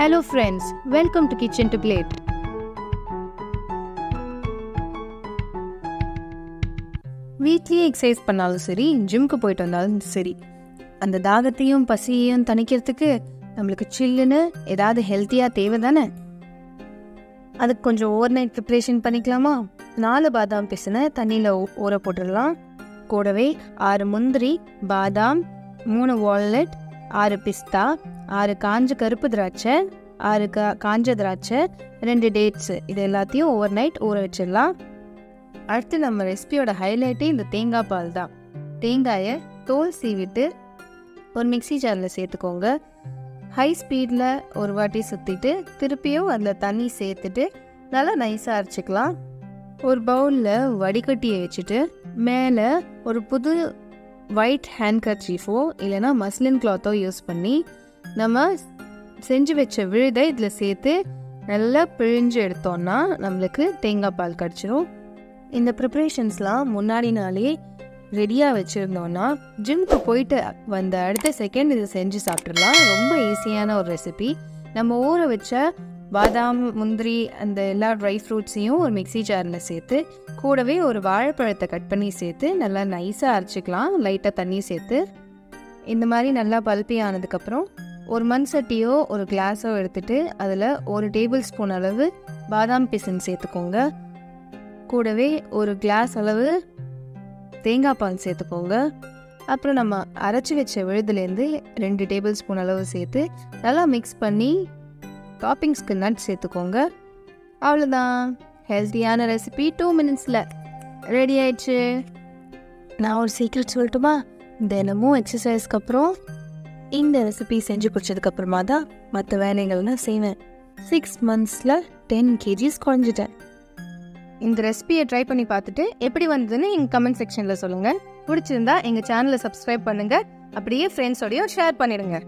Hello friends, welcome to Kitchen to Plate. வீட்லயே exercise பண்ணாலும் சரி, ஜிம்க்கு போயிட்டு வந்தாலும் சரி, அந்த தாகத்தையும் பசியையும் தணிக்கிறதுக்கு நம்மளுக்கு சில்லுன்னு ஏதாவது ஹெல்த்தியாக தேவை தானே. அதுக்கு கொஞ்சம் ஓவர் நைட் ப்ரிப்ரேஷன் பண்ணிக்கலாமா? 4 பாதாம் பிசினை தண்ணியில் ஊற போட்டுடலாம். கூடவே 6 முந்திரி, பாதாம், 3 வால்நட், 6 பிஸ்தா, 6 காஞ்ச கருப்பு திராட்சை, 6 காஞ்ச திராட்சை, 2 டேட்ஸு, இது எல்லாத்தையும் ஓவர் நைட் ஊற வச்சிடலாம். அடுத்து நம்ம ரெசிபியோட ஹைலைட்டே இந்த தேங்காய் பால் தான். தேங்காயை தோல் சீவிட்டு ஒரு மிக்சி ஜாரில் சேர்த்துக்கோங்க. ஹை ஸ்பீடில் ஒரு வாட்டி சுற்றிட்டு திருப்பியும் அதில் தண்ணி சேர்த்துட்டு நல்லா நைஸாக அரைச்சிக்கலாம். ஒரு பவுலில் வடிகட்டியை வச்சுட்டு மேலே ஒரு புது ஒயிட் ஹேண்ட் கர்ச்சீஃபோ இல்லைனா மஸ்லின் கிளாத்தோ யூஸ் பண்ணி நம்ம செஞ்சு வச்ச விழுதை இதில் சேர்த்து நல்லா பிழிஞ்சு எடுத்தோன்னா நம்மளுக்கு தேங்காய் பால் கிடச்சிரும். இந்த ப்ரிப்ரேஷன்ஸ்லாம் முன்னாடி நாளே ரெடியாக வச்சுருந்தோன்னா ஜிம்க்கு போயிட்டு வந்த அடுத்த செகண்ட் இதை செஞ்சு சாப்பிட்றலாம். ரொம்ப ஈஸியான ஒரு ரெசிபி. நம்ம ஊற வச்ச பாதாம், முந்திரி, அந்த எல்லா ட்ரை ஃப்ரூட்ஸையும் ஒரு மிக்சி ஜாரில் சேர்த்து கூடவே ஒரு வாழைப்பழத்தை கட் பண்ணி சேர்த்து நல்லா நைஸாக அரைச்சிக்கலாம். லைட்டாக தண்ணி சேர்த்து இந்த மாதிரி நல்லா பல்பி ஆனதுக்கப்புறம் ஒரு மண் சட்டியோ ஒரு கிளாஸோ எடுத்துகிட்டு அதில் 1 டேபிள் ஸ்பூன் அளவு பாதாம் பிசின் சேர்த்துக்கோங்க. கூடவே ஒரு கிளாஸ் அளவு தேங்காய் பால் சேர்த்துக்கோங்க. அப்புறம் நம்ம அரைச்சி வச்ச விழுதுலேருந்து 2 டேபிள் ஸ்பூன் அளவு சேர்த்து நல்லா மிக்ஸ் பண்ணி டாப்பிங்ஸ்க்கு நட் சேர்த்துக்கோங்க. அவ்வளோதான், ஹெல்த்தியான ரெசிபி 2 மினிட்ஸில் ரெடி ஆயிடுச்சு. நான் ஒரு சீக்ரெட் சொல்லட்டுமா? தினமும் எக்ஸசைஸ்க்கு அப்புறம் இந்த ரெசிபி செஞ்சு பிடிச்சதுக்கப்புறமா தான் மற்ற வேலைகள்லாம் செய்வேன். 6 monthஸில் 10 kgs குறைஞ்சிட்டேன். இந்த ரெசிபியை ட்ரை பண்ணி பார்த்துட்டு எப்படி வந்ததுன்னு எங்கள் கமெண்ட் செக்ஷனில் சொல்லுங்கள். பிடிச்சிருந்தா எங்கள் சேனலை சப்ஸ்கிரைப் பண்ணுங்கள். அப்படியே ஃப்ரெண்ட்ஸோடையும் ஷேர் பண்ணிடுங்க.